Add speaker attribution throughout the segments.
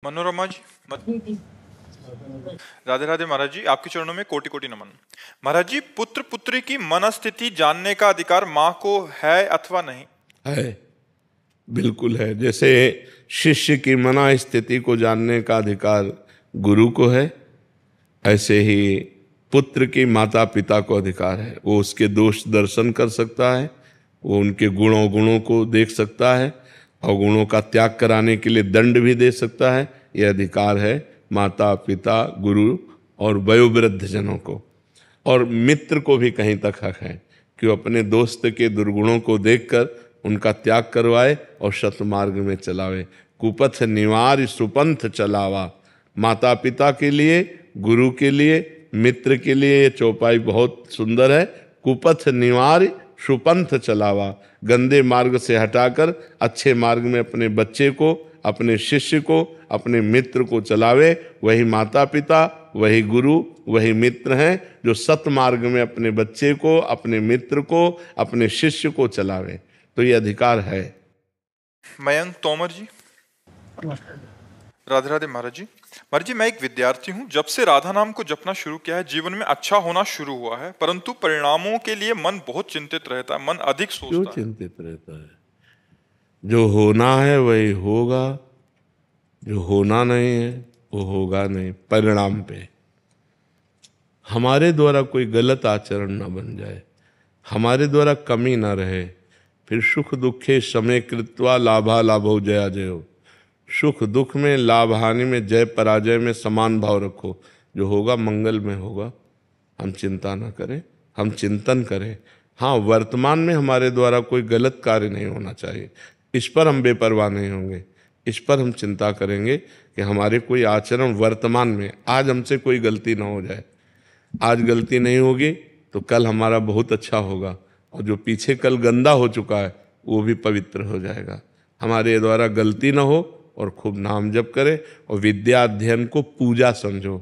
Speaker 1: मनोरमा जी राधे राधे महाराज जी, आपके चरणों में कोटि कोटि नमन। महाराज जी, पुत्र पुत्री की मनस्थिति जानने का अधिकार माँ को है अथवा नहीं?
Speaker 2: है, बिल्कुल है। जैसे शिष्य की मना स्थिति को जानने का अधिकार गुरु को है, ऐसे ही पुत्र की माता पिता को अधिकार है। वो उसके दोष दर्शन कर सकता है, वो उनके गुणों को देख सकता है और गुणों का त्याग कराने के लिए दंड भी दे सकता है। यह अधिकार है माता पिता गुरु और वयोवृद्ध जनों को। और मित्र को भी कहीं तक हक है कि वो अपने दोस्त के दुर्गुणों को देखकर उनका त्याग करवाए और सतमार्ग में चलावे। कुपथ निवार सुपंथ चलावा। माता पिता के लिए, गुरु के लिए, मित्र के लिए ये चौपाई बहुत सुंदर है। कुपथ निवार सुपंथ चलावा, गंदे मार्ग से हटाकर अच्छे मार्ग में अपने बच्चे को, अपने शिष्य को, अपने मित्र को चलावे। वही माता पिता, वही गुरु, वही मित्र हैं जो सतमार्ग में अपने बच्चे को, अपने मित्र को, अपने शिष्य को चलावे। तो ये अधिकार है।
Speaker 1: मयंक तोमर जी राधे राधे महाराज जी। महाराज जी, मैं एक विद्यार्थी हूँ। जब से राधा नाम को जपना शुरू किया है, जीवन में अच्छा होना शुरू हुआ है, परंतु परिणामों के लिए मन बहुत चिंतित रहता है, मन अधिक सोचता
Speaker 2: क्यों
Speaker 1: है।
Speaker 2: चिंतित रहता है? जो होना है वही होगा, जो होना नहीं है वो होगा नहीं। परिणाम पे हमारे द्वारा कोई गलत आचरण न बन जाए, हमारे द्वारा कमी ना रहे। फिर सुख दुखे समय कृत्वा लाभा लाभो जया जयो। सुख दुख में, लाभ हानि में, जय पराजय में समान भाव रखो। जो होगा मंगल में होगा। हम चिंता ना करें, हम चिंतन करें। हाँ, वर्तमान में हमारे द्वारा कोई गलत कार्य नहीं होना चाहिए, इस पर हम बेपरवाह नहीं होंगे। इस पर हम चिंता करेंगे कि हमारे कोई आचरण वर्तमान में, आज हमसे कोई गलती ना हो जाए। आज गलती नहीं होगी तो कल हमारा बहुत अच्छा होगा, और जो पीछे कल गंदा हो चुका है वो भी पवित्र हो जाएगा। हमारे द्वारा गलती ना हो और खूब नाम जप करें। और विद्या अध्ययन को पूजा समझो।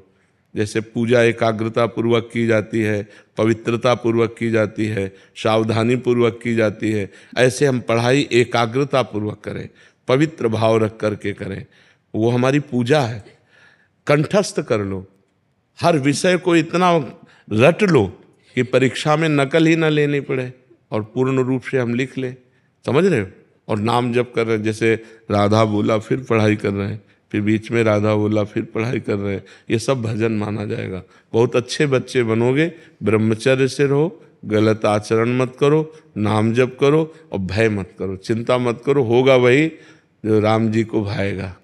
Speaker 2: जैसे पूजा एकाग्रता पूर्वक की जाती है, पवित्रता पूर्वक की जाती है, सावधानी पूर्वक की जाती है, ऐसे हम पढ़ाई एकाग्रता पूर्वक करें, पवित्र भाव रख करके करें। वो हमारी पूजा है। कंठस्थ कर लो, हर विषय को इतना रट लो कि परीक्षा में नकल ही ना लेनी पड़े और पूर्ण रूप से हम लिख लें। समझ रहे हो? और नाम जप कर रहे हैं, जैसे राधा बोला फिर पढ़ाई कर रहे हैं, फिर बीच में राधा बोला फिर पढ़ाई कर रहे हैं, ये सब भजन माना जाएगा। बहुत अच्छे बच्चे बनोगे। ब्रह्मचर्य से रहो, गलत आचरण मत करो, नाम जप करो और भय मत करो, चिंता मत करो। होगा वही जो राम जी को भाएगा।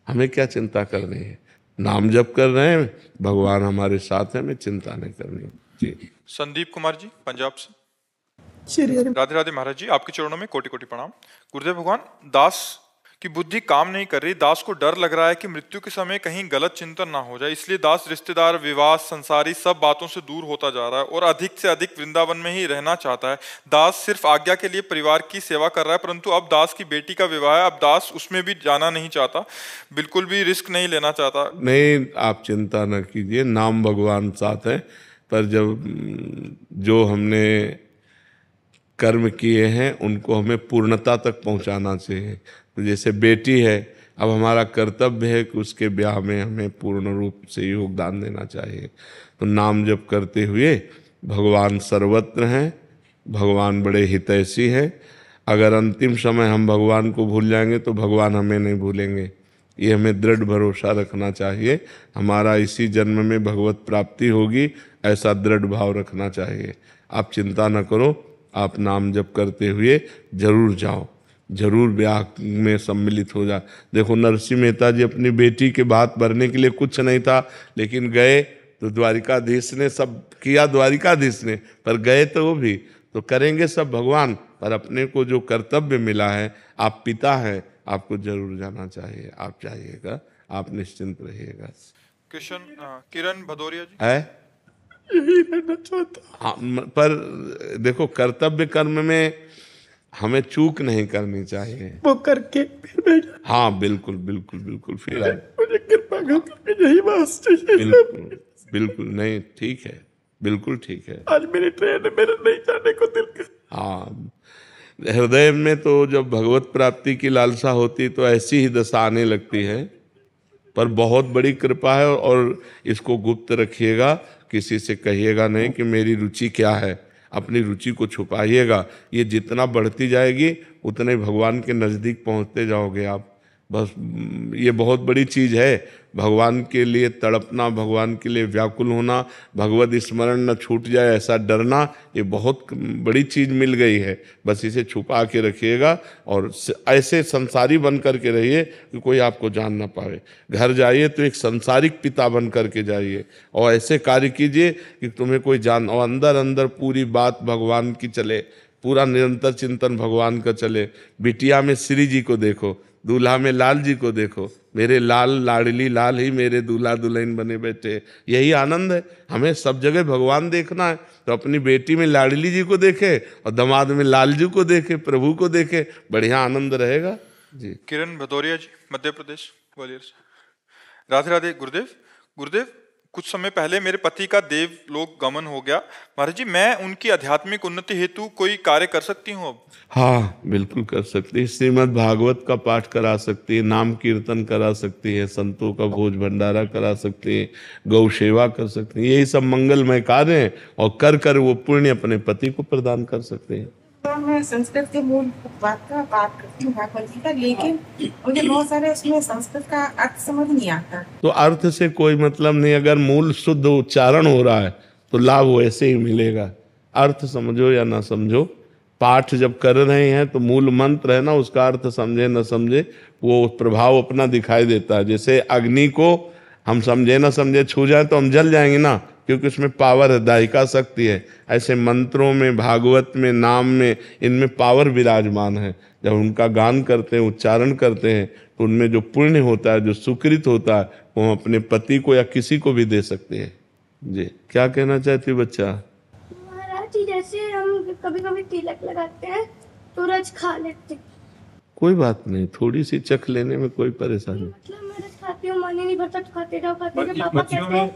Speaker 2: हमें क्या चिंता करनी है? नाम जप कर रहे हैं, भगवान हमारे साथ है, हमें चिंता नहीं करनी। जी।
Speaker 1: संदीप कुमार जी पंजाब से राधे राधे महाराज जी, आपके चरणों में कोटि कोटि प्रणाम। गुरुदेव भगवान, दास की बुद्धि काम नहीं कर रही। दास को डर लग रहा है कि मृत्यु के समय कहीं गलत चिंतन ना हो जाए, इसलिए दास रिश्तेदार, विवाह, संसारी सब बातों से दूर होता जा रहा है और अधिक से अधिक वृंदावन में ही रहना चाहता है। दास सिर्फ आज्ञा के लिए परिवार की सेवा कर रहा है, परंतु अब दास की बेटी का विवाह है, अब दास उसमें भी जाना नहीं चाहता, बिल्कुल भी रिस्क नहीं लेना चाहता।
Speaker 2: नहीं, आप चिंता न कीजिए, नाम भगवान साथ है। पर जब जो हमने कर्म किए हैं उनको हमें पूर्णता तक पहुंचाना चाहिए। तो जैसे बेटी है, अब हमारा कर्तव्य है कि उसके ब्याह में हमें पूर्ण रूप से योगदान देना चाहिए। तो नाम जप करते हुए, भगवान सर्वत्र हैं, भगवान बड़े हितैषी हैं। अगर अंतिम समय हम भगवान को भूल जाएंगे तो भगवान हमें नहीं भूलेंगे। ये हमें दृढ़ भरोसा रखना चाहिए। हमारा इसी जन्म में भगवत प्राप्ति होगी, ऐसा दृढ़ भाव रखना चाहिए। आप चिंता न करो, आप नाम जप करते हुए जरूर जाओ, जरूर ब्याह में सम्मिलित हो जा। देखो, नरसिंह मेहता जी अपनी बेटी के बात भरने के लिए कुछ नहीं था, लेकिन गए तो द्वारिकाधीश ने सब किया, द्वारिकाधीश ने, पर गए तो वो भी तो करेंगे सब भगवान। पर अपने को जो कर्तव्य मिला है, आप पिता हैं, आपको जरूर जाना चाहिए। आप जाइएगा, आप निश्चिंत रहिएगा।
Speaker 1: किरण भदौरिया जी
Speaker 2: है
Speaker 3: यही रहना चाहता।
Speaker 2: हाँ, पर देखो, कर्तव्य कर्म में हमें चूक नहीं करनी चाहिए।
Speaker 3: वो करके फिर मैं
Speaker 2: हाँ, बिल्कुल बिल्कुल बिल्कुल। फिर
Speaker 3: मुझे कृपा करके यही बात चाहिए।
Speaker 2: बिल्कुल बिल्कुल नहीं, ठीक है, बिल्कुल ठीक है।
Speaker 3: आज मेरी ट्रेन है, मेरे नहीं जाने को दिल कर।
Speaker 2: हाँ, हृदय में तो जब भगवत प्राप्ति की लालसा होती तो ऐसी ही दशा आने लगती है। पर बहुत बड़ी कृपा है, और इसको गुप्त रखिएगा, किसी से कहिएगा नहीं कि मेरी रुचि क्या है, अपनी रुचि को छुपाइएगा। ये जितना बढ़ती जाएगी उतने भगवान के नज़दीक पहुंचते जाओगे आप। बस ये बहुत बड़ी चीज़ है, भगवान के लिए तड़पना, भगवान के लिए व्याकुल होना, भगवत स्मरण न छूट जाए ऐसा डरना, ये बहुत बड़ी चीज़ मिल गई है। बस इसे छुपा के रखिएगा और ऐसे संसारी बन करके रहिए कि कोई आपको जान ना पाए। घर जाइए तो एक संसारिक पिता बन करके जाइए और ऐसे कार्य कीजिए कि तुम्हें कोई जान, और अंदर अंदर पूरी बात भगवान की चले, पूरा निरंतर चिंतन भगवान का चले। बिटिया में श्री जी को देखो, दूल्हा में लाल जी को देखो, मेरे लाल लाडली लाल ही मेरे दूल्हा दुल्हन बने बैठे। यही आनंद है, हमें सब जगह भगवान देखना है। तो अपनी बेटी में लाडली जी को देखे और दामाद में लाल जी को देखे, प्रभु को देखे, बढ़िया आनंद रहेगा जी।
Speaker 1: किरण भदौरिया जी, मध्य प्रदेश, ग्वालियर से। राधे राधे गुरुदेव। गुरुदेव, कुछ समय पहले मेरे पति का देवलोक गमन हो गया। महाराज जी, मैं उनकी आध्यात्मिक उन्नति हेतु कोई कार्य कर सकती हूँ अब?
Speaker 2: हाँ, बिल्कुल कर सकती है। श्रीमद् भागवत का पाठ करा सकती है, नाम कीर्तन करा सकती है, संतों का भोज भंडारा करा सकती है, गौ सेवा कर सकती है। यही सब मंगलमय कार्य हैं और कर कर वो पुण्य अपने पति को प्रदान कर सकते हैं।
Speaker 4: तो मैं संस्कृत के मूल बात का बात करती हूँ भागवत जी का, लेकिन मुझे बहुत सारे उसमें संस्कृत का अर्थ समझ नहीं आता।
Speaker 2: तो अर्थ से कोई मतलब नहीं, अगर मूल शुद्ध उच्चारण हो रहा है तो लाभ वैसे ही मिलेगा। अर्थ समझो या ना समझो, पाठ जब कर रहे हैं तो मूल मंत्र है ना, उसका अर्थ समझे न समझे वो प्रभाव अपना दिखाई देता है। जैसे अग्नि को हम समझे ना समझे छू जाए तो हम जल जाएंगे ना, क्योंकि उसमें पावर है, दायिका शक्ति है। ऐसे मंत्रों में, भागवत में, नाम में, इनमें पावर विराजमान है। जब उनका गान करते हैं, उच्चारण करते हैं, तो उनमें जो पुण्य होता है, जो सुकृत होता है, वो हम अपने पति को या किसी को भी दे सकते हैं। जी, क्या कहना चाहती बच्चा?
Speaker 5: महाराज जी, जैसे हम कभी कभी तिलक लगाते हैं तो रज खा लेते हैं।
Speaker 2: कोई बात नहीं, थोड़ी सी चख लेने में कोई परेशानी।
Speaker 5: मतलब मैं रज खाती हूँ, मन ही नहीं भरता, खाते जाओ पापा कहते हैं।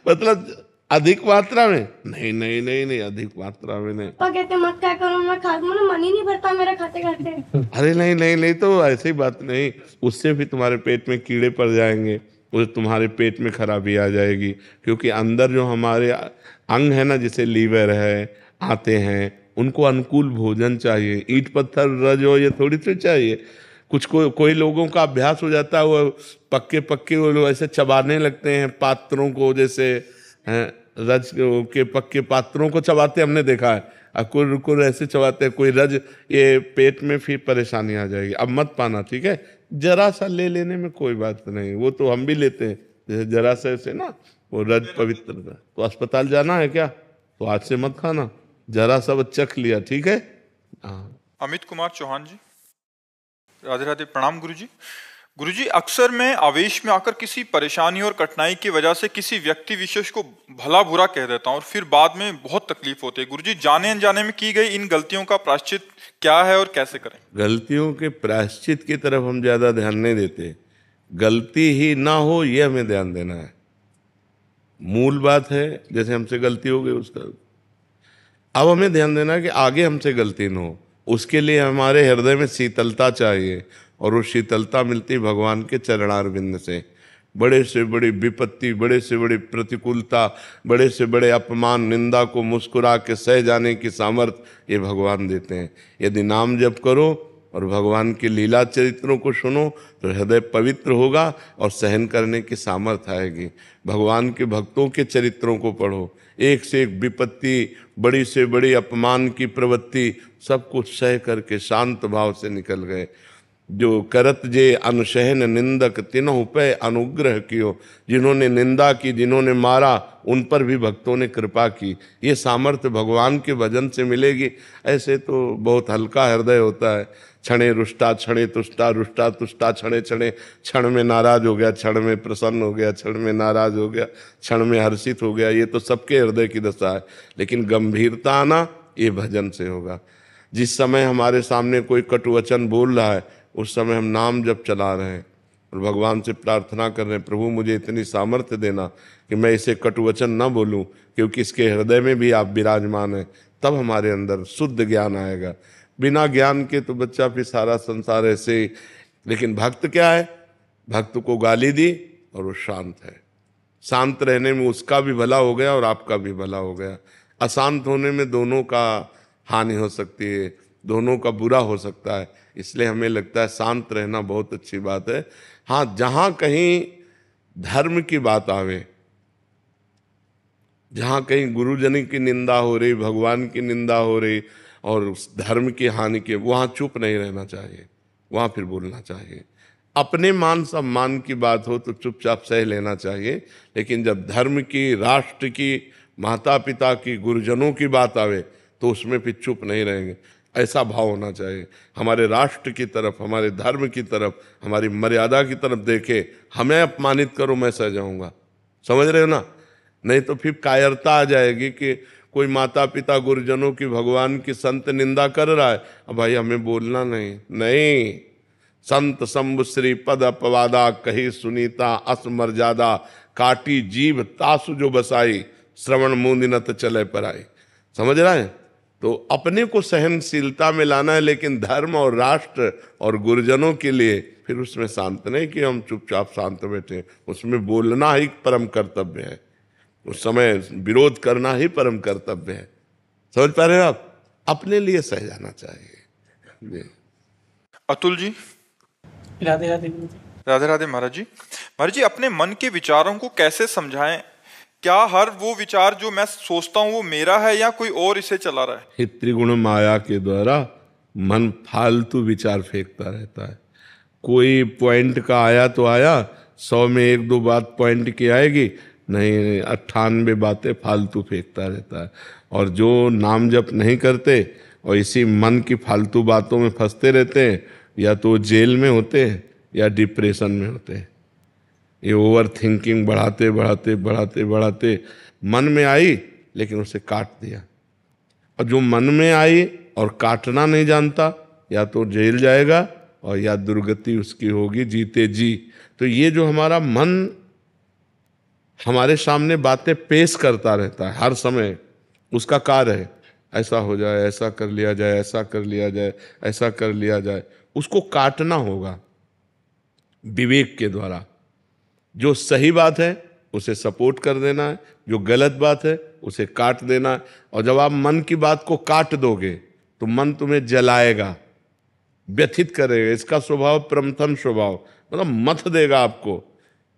Speaker 2: मतलब अधिक मात्रा में? नहीं नहीं नहीं नहीं, अधिक मात्रा में नहीं।
Speaker 5: पापा कहते मत क्या करो, मैं खा लूं, मन ही नहीं भरता मेरा खाते खाते।
Speaker 2: अरे नहीं नहीं नहीं, तो ऐसी बात नहीं, उससे भी तुम्हारे पेट में कीड़े पड़ जाएंगे, उससे तुम्हारे पेट में खराबी आ जाएगी। क्योंकि अंदर जो हमारे अंग है ना, जैसे लीवर है, आते हैं, उनको अनुकूल भोजन चाहिए। ईंट पत्थर रज हो ये थोड़ी तो चाहिए। कुछ कोई लोगों का अभ्यास हो जाता है, वो पक्के पक्के वो लोग ऐसे चबाने लगते हैं पात्रों को, जैसे रज के पक्के पात्रों को चबाते हमने देखा है। अकुर ऐसे चबाते हैं कोई रज, ये पेट में फिर परेशानी आ जाएगी। अब मत पाना, ठीक है? जरा सा ले लेने में कोई बात नहीं, वो तो हम भी लेते हैं। जैसे जरा सा ऐसे ना वो रज पवित्र था, तो अस्पताल जाना है क्या? तो आज से मत खाना, जरा सा चख लिया, ठीक है? हाँ।
Speaker 1: अमित कुमार चौहान जी, राधे राधे, प्रणाम गुरुजी। गुरुजी, अक्सर मैं आवेश में आकर किसी परेशानी और कठिनाई की वजह से किसी व्यक्ति विशेष को भला बुरा कह देता हूँ और फिर बाद में बहुत तकलीफ होती है। गुरुजी, जाने अनजाने में की गई इन गलतियों का प्रायश्चित क्या है और कैसे करें?
Speaker 2: गलतियों के प्रायश्चित की तरफ हम ज्यादा ध्यान नहीं देते, गलती ही ना हो ये हमें ध्यान देना है। मूल बात है, जैसे हमसे गलती हो गई उसका, अब हमें ध्यान देना है कि आगे हमसे गलती न हो। उसके लिए हमारे हृदय में शीतलता चाहिए, और वो शीतलता मिलती भगवान के चरणारविंद से। बड़े से बड़ी विपत्ति, बड़े से बड़ी प्रतिकूलता, बड़े से बड़े अपमान, निंदा को मुस्कुरा के सह जाने की सामर्थ्य ये भगवान देते हैं। यदि नाम जप करो और भगवान के लीला चरित्रों को सुनो तो हृदय पवित्र होगा और सहन करने की सामर्थ्य आएगी। भगवान के भक्तों के चरित्रों को पढ़ो, एक से एक विपत्ति, बड़ी से बड़ी अपमान की प्रवृत्ति, सब कुछ सह करके शांत भाव से निकल गए। जो करत जे अनुशहन निंदक तिन्हु पे अनुग्रह कियो, जिन्होंने निंदा की, जिन्होंने मारा, उन पर भी भक्तों ने कृपा की। ये सामर्थ्य भगवान के भजन से मिलेगी। ऐसे तो बहुत हल्का हृदय होता है, क्षणे रुष्टा क्षणे तुष्टा, रुष्टा तुष्टा क्षणे क्षणे, क्षण में नाराज हो गया, क्षण में प्रसन्न हो गया, क्षण में नाराज हो गया, क्षण में हर्षित हो गया। ये तो सबके हृदय की दशा है, लेकिन गंभीरता आना ये भजन से होगा। जिस समय हमारे सामने कोई कटु वचन बोल रहा है, उस समय हम नाम जब चला रहे हैं और भगवान से प्रार्थना कर रहे हैं, प्रभु मुझे इतनी सामर्थ्य देना कि मैं इसे कटु वचन न बोलूं, क्योंकि इसके हृदय में भी आप विराजमान हैं। तब हमारे अंदर शुद्ध ज्ञान आएगा। बिना ज्ञान के तो बच्चा फिर सारा संसार ऐसे लेकिन भक्त क्या है, भक्त को गाली दी और वो शांत है। शांत रहने में उसका भी भला हो गया और आपका भी भला हो गया। अशांत होने में दोनों का हानि हो सकती है, दोनों का बुरा हो सकता है। इसलिए हमें लगता है शांत रहना बहुत अच्छी बात है। हाँ, जहाँ कहीं धर्म की बात आवे, जहाँ कहीं गुरुजन की निंदा हो रही, भगवान की निंदा हो रही और उस धर्म की हानि के, वहाँ चुप नहीं रहना चाहिए, वहाँ फिर बोलना चाहिए। अपने मान सम्मान की बात हो तो चुपचाप सह लेना चाहिए, लेकिन जब धर्म की, राष्ट्र की, माता पिता की, गुरुजनों की बात आवे तो उसमें फिर चुप नहीं रहेंगे। ऐसा भाव होना चाहिए, हमारे राष्ट्र की तरफ, हमारे धर्म की तरफ, हमारी मर्यादा की तरफ देखे, हमें अपमानित करो मैं सह जाऊंगा। समझ रहे हो ना? नहीं तो फिर कायरता आ जाएगी कि कोई माता पिता, गुरुजनों की, भगवान की, संत निंदा कर रहा है, अब भाई हमें बोलना नहीं। संत शंभु श्री पद अपवादा, कही सुनीता असमर्यादा, काटी जीभ तासु जो बसाई, श्रवण मूंदिनत चले पराई। समझ रहा है? तो अपने को सहनशीलता में लाना है, लेकिन धर्म और राष्ट्र और गुरुजनों के लिए फिर उसमें शांत नहीं कि हम चुपचाप शांत बैठे, उसमें बोलना ही परम कर्तव्य है, उस समय विरोध करना ही परम कर्तव्य है। समझ पा रहे हो आप? अपने लिए सह जाना चाहिए।
Speaker 1: अतुल जी।
Speaker 3: राधे राधे।
Speaker 1: राधे राधे महाराज जी। महाराज जी, अपने मन के विचारों को कैसे समझाएं? क्या हर वो विचार जो मैं सोचता हूँ वो मेरा है या कोई और इसे चला रहा है?
Speaker 2: हे त्रिगुण माया के द्वारा मन फालतू विचार फेंकता रहता है। कोई पॉइंट का आया तो आया, 100 में 1-2 बात पॉइंट की आएगी, नहीं 98 बातें फालतू फेंकता रहता है। और जो नाम जप नहीं करते और इसी मन की फालतू बातों में फंसते रहते हैं, या तो जेल में होते हैं या डिप्रेशन में होते हैं। ये ओवर थिंकिंग बढ़ाते बढ़ाते बढ़ाते बढ़ाते मन में आई, लेकिन उसे काट दिया। और जो मन में आई और काटना नहीं जानता, या तो जेल जाएगा और या दुर्गति उसकी होगी जीते जी। तो ये जो हमारा मन हमारे सामने बातें पेश करता रहता है हर समय, उसका कार्य है ऐसा हो जाए, ऐसा कर लिया जाए, ऐसा कर लिया जाए, ऐसा कर लिया जाए। उसको काटना होगा विवेक के द्वारा। जो सही बात है उसे सपोर्ट कर देना है, जो गलत बात है उसे काट देना है। और जब आप मन की बात को काट दोगे तो मन तुम्हें जलाएगा, व्यथित करेगा। इसका स्वभाव प्रमथन स्वभाव, मतलब मथ देगा आपको।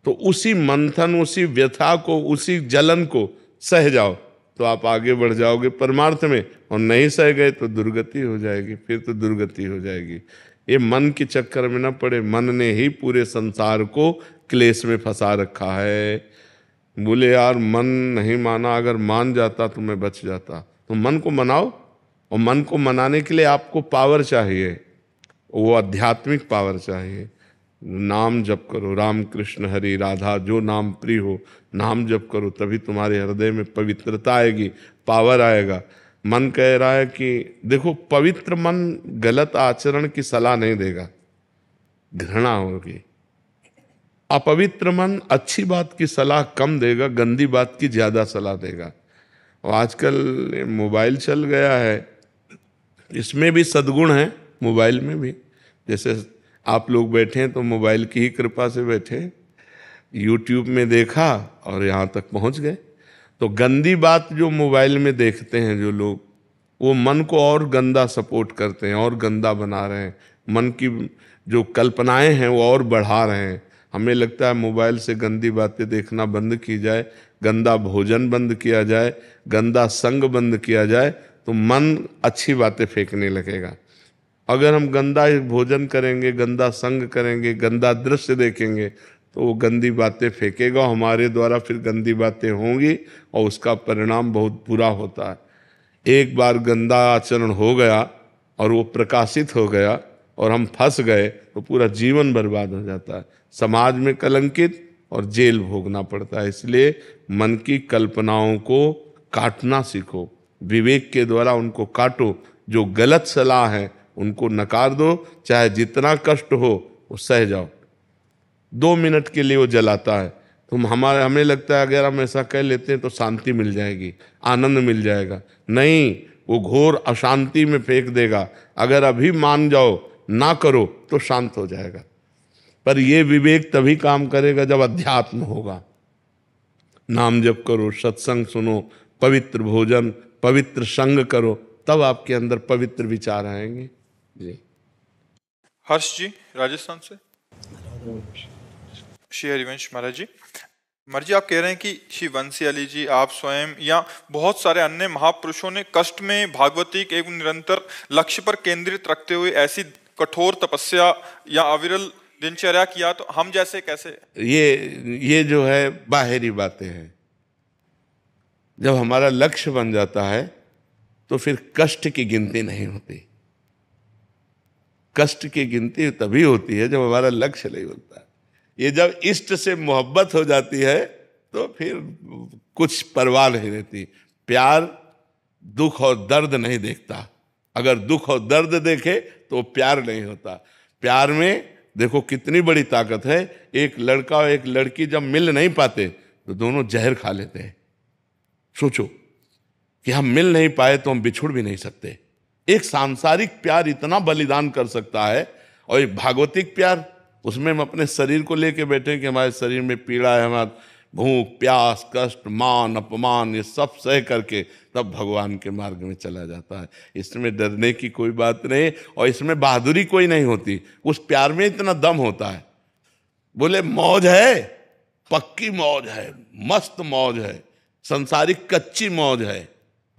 Speaker 2: तो उसी मंथन, उसी व्यथा को, उसी जलन को सह जाओ तो आप आगे बढ़ जाओगे परमार्थ में। और नहीं सह गए तो दुर्गति हो जाएगी, फिर तो दुर्गति हो जाएगी। ये मन के चक्कर में ना पड़े। मन ने ही पूरे संसार को क्लेश में फंसा रखा है। बोले यार मन नहीं माना, अगर मान जाता तो मैं बच जाता। तो मन को मनाओ, और मन को मनाने के लिए आपको पावर चाहिए, वो आध्यात्मिक पावर चाहिए। नाम जप करो, राम कृष्ण हरि राधा, जो नाम प्रिय हो नाम जप करो, तभी तुम्हारे हृदय में पवित्रता आएगी, पावर आएगा। मन कह रहा है कि देखो, पवित्र मन गलत आचरण की सलाह नहीं देगा, घृणा होगी। अपवित्र मन अच्छी बात की सलाह कम देगा, गंदी बात की ज्यादा सलाह देगा। और आजकल मोबाइल चल गया है, इसमें भी सद्गुण है, मोबाइल में भी। जैसे आप लोग बैठे हैं तो मोबाइल की ही कृपा से बैठे, यूट्यूब में देखा और यहाँ तक पहुँच गए। तो गंदी बात जो मोबाइल में देखते हैं जो लोग, वो मन को और गंदा सपोर्ट करते हैं, और गंदा बना रहे हैं। मन की जो कल्पनाएं हैं वो और बढ़ा रहे हैं। हमें लगता है मोबाइल से गंदी बातें देखना बंद की जाए, गंदा भोजन बंद किया जाए, गंदा संग बंद किया जाए, तो मन अच्छी बातें फेंकने लगेगा। अगर हम गंदा भोजन करेंगे, गंदा संग करेंगे, गंदा दृश्य देखेंगे, तो वो गंदी बातें फेंकेगा, हमारे द्वारा फिर गंदी बातें होंगी और उसका परिणाम बहुत बुरा होता है। एक बार गंदा आचरण हो गया और वो प्रकाशित हो गया और हम फंस गए तो पूरा जीवन बर्बाद हो जाता है, समाज में कलंकित और जेल भोगना पड़ता है। इसलिए मन की कल्पनाओं को काटना सीखो, विवेक के द्वारा उनको काटो। जो गलत सलाह है उनको नकार दो, चाहे जितना कष्ट हो वो सह जाओ। 2 मिनट के लिए वो जलाता है, हमें लगता है अगर हम ऐसा कह लेते हैं तो शांति मिल जाएगी, आनंद मिल जाएगा। नहीं, वो घोर अशांति में फेंक देगा। अगर अभी मान जाओ, ना करो, तो शांत हो जाएगा। पर ये विवेक तभी काम करेगा जब अध्यात्म होगा। नाम जप करो, सत्संग सुनो, पवित्र भोजन, पवित्र संग करो, तब आपके अंदर पवित्र विचार आएंगे। जी।
Speaker 1: हर्ष जी राजस्थान से। श्री हरिवंश महाराज जी, महाराज जी आप कह रहे हैं कि श्री बंसी अली जी, आप स्वयं या बहुत सारे अन्य महापुरुषों ने कष्ट में भागवती के एक निरंतर लक्ष्य पर केंद्रित रखते हुए ऐसी कठोर तपस्या या अविरल दिनचर्या किया, तो हम जैसे कैसे?
Speaker 2: ये जो है बाहरी बातें हैं। जब हमारा लक्ष्य बन जाता है तो फिर कष्ट की गिनती नहीं होती। कष्ट की गिनती तभी होती है जब हमारा लक्ष्य नहीं होता है। ये जब इष्ट से मोहब्बत हो जाती है तो फिर कुछ परवाह नहीं रहती। प्यार दुख और दर्द नहीं देखता। अगर दुख और दर्द देखे तो प्यार नहीं होता। प्यार में देखो कितनी बड़ी ताकत है। एक लड़का और एक लड़की जब मिल नहीं पाते तो दोनों जहर खा लेते हैं। सोचो कि हम मिल नहीं पाए तो हम बिछुड़ भी नहीं सकते। एक सांसारिक प्यार इतना बलिदान कर सकता है, और एक भागवतिक प्यार, उसमें हम अपने शरीर को लेके बैठे कि हमारे शरीर में पीड़ा है, हमारा भूख प्यास कष्ट मान अपमान ये सब सह करके तब भगवान के मार्ग में चला जाता है। इसमें डरने की कोई बात नहीं और इसमें बहादुरी कोई नहीं होती। उस प्यार में इतना दम होता है। बोले मौज है, पक्की मौज है, मस्त मौज है, संसारिक कच्ची मौज है,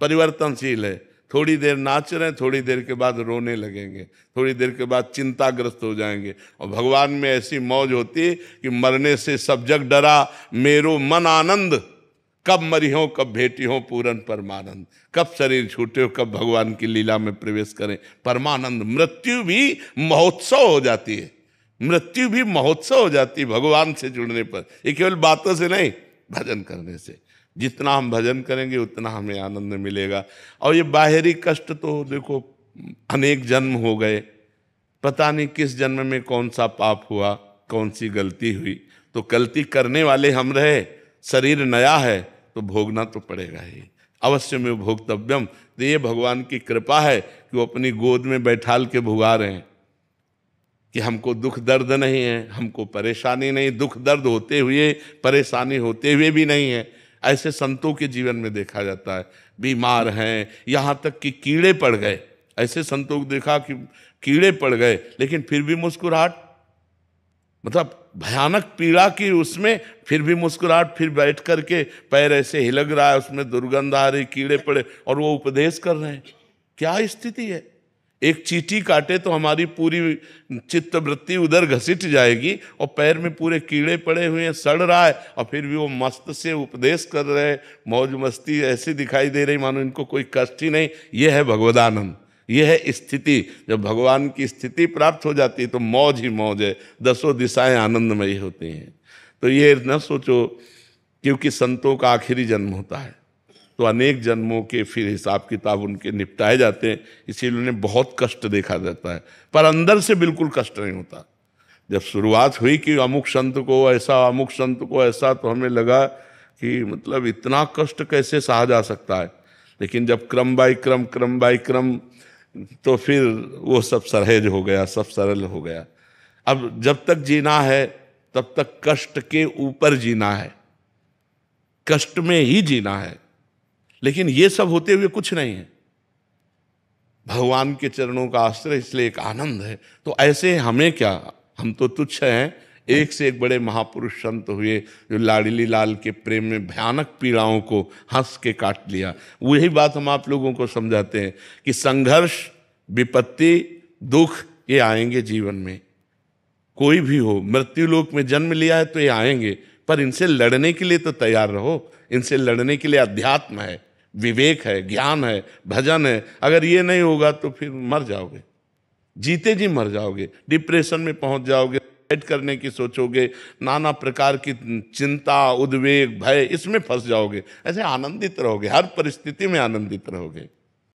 Speaker 2: परिवर्तनशील है। थोड़ी देर नाच रहे हैं, थोड़ी देर के बाद रोने लगेंगे, थोड़ी देर के बाद चिंताग्रस्त हो जाएंगे। और भगवान में ऐसी मौज होती है कि मरने से सब जग डरा मेरो मन आनंद, कब मरी हो कब भेटी हो पूरन परमानंद। कब शरीर छूटे हो कब भगवान की लीला में प्रवेश करें, परमानंद। मृत्यु भी महोत्सव हो जाती है, मृत्यु भी महोत्सव हो जाती है भगवान से जुड़ने पर। ये केवल बातों से नहीं, भजन करने से। जितना हम भजन करेंगे उतना हमें आनंद मिलेगा। और ये बाहरी कष्ट तो देखो अनेक जन्म हो गए, पता नहीं किस जन्म में कौन सा पाप हुआ, कौन सी गलती हुई, तो गलती करने वाले हम रहे। शरीर नया है तो भोगना तो पड़ेगा ही, अवश्य में भोक्तव्यम। तो ये भगवान की कृपा है कि वो अपनी गोद में बैठाल के भुगा रहे हैं कि हमको दुख दर्द नहीं है, हमको परेशानी नहीं। दुख दर्द होते हुए परेशानी होते हुए भी नहीं है। ऐसे संतों के जीवन में देखा जाता है। बीमार हैं, यहाँ तक कि कीड़े पड़ गए। ऐसे संतों को देखा कि कीड़े पड़ गए लेकिन फिर भी मुस्कुराहट, मतलब भयानक पीड़ा की उसमें फिर भी मुस्कुराहट। फिर बैठ करके पैर ऐसे हिलक रहा है, उसमें दुर्गंध आ रही, कीड़े पड़े और वो उपदेश कर रहे हैं। क्या स्थिति है। एक चींटी काटे तो हमारी पूरी चित्त वृत्ति उधर घसीट जाएगी और पैर में पूरे कीड़े पड़े हुए हैं, सड़ रहा है, और फिर भी वो मस्त से उपदेश कर रहे हैं। मौज मस्ती ऐसी दिखाई दे रही मानो इनको कोई कष्ट ही नहीं। ये है भगवदानंद, ये है स्थिति। जब भगवान की स्थिति प्राप्त हो जाती है तो मौज ही मौज है, दसों दिशाएं आनंदमयी होती हैं। तो ये न सोचो, क्योंकि संतों का आखिरी जन्म होता है तो अनेक जन्मों के फिर हिसाब किताब उनके निपटाए जाते हैं, इसीलिए उन्हें बहुत कष्ट देखा जाता है, पर अंदर से बिल्कुल कष्ट नहीं होता। जब शुरुआत हुई कि अमुक संत को ऐसा, अमुक संत को ऐसा, तो हमें लगा कि मतलब इतना कष्ट कैसे सहा जा सकता है। लेकिन जब क्रम बाई क्रम तो फिर वो सब सहज हो गया, सब सरल हो गया। अब जब तक जीना है तब तक कष्ट के ऊपर जीना है, कष्ट में ही जीना है। लेकिन ये सब होते हुए कुछ नहीं है, भगवान के चरणों का आश्रय, इसलिए एक आनंद है। तो ऐसे हमें क्या, हम तो तुच्छ हैं। एक से एक बड़े महापुरुष संत हुए जो लाडली लाल के प्रेम में भयानक पीड़ाओं को हंस के काट लिया। वही बात हम आप लोगों को समझाते हैं कि संघर्ष, विपत्ति, दुख ये आएंगे जीवन में। कोई भी हो, मृत्यु लोक में जन्म लिया है तो ये आएंगे, पर इनसे लड़ने के लिए तो तैयार रहो। इनसे लड़ने के लिए अध्यात्म है, विवेक है, ज्ञान है, भजन है। अगर ये नहीं होगा तो फिर मर जाओगे, जीते जी मर जाओगे, डिप्रेशन में पहुंच जाओगे, सुसाइड करने की सोचोगे, नाना प्रकार की चिंता, उद्वेग, भय, इसमें फंस जाओगे। ऐसे आनंदित रहोगे, हर परिस्थिति में आनंदित रहोगे।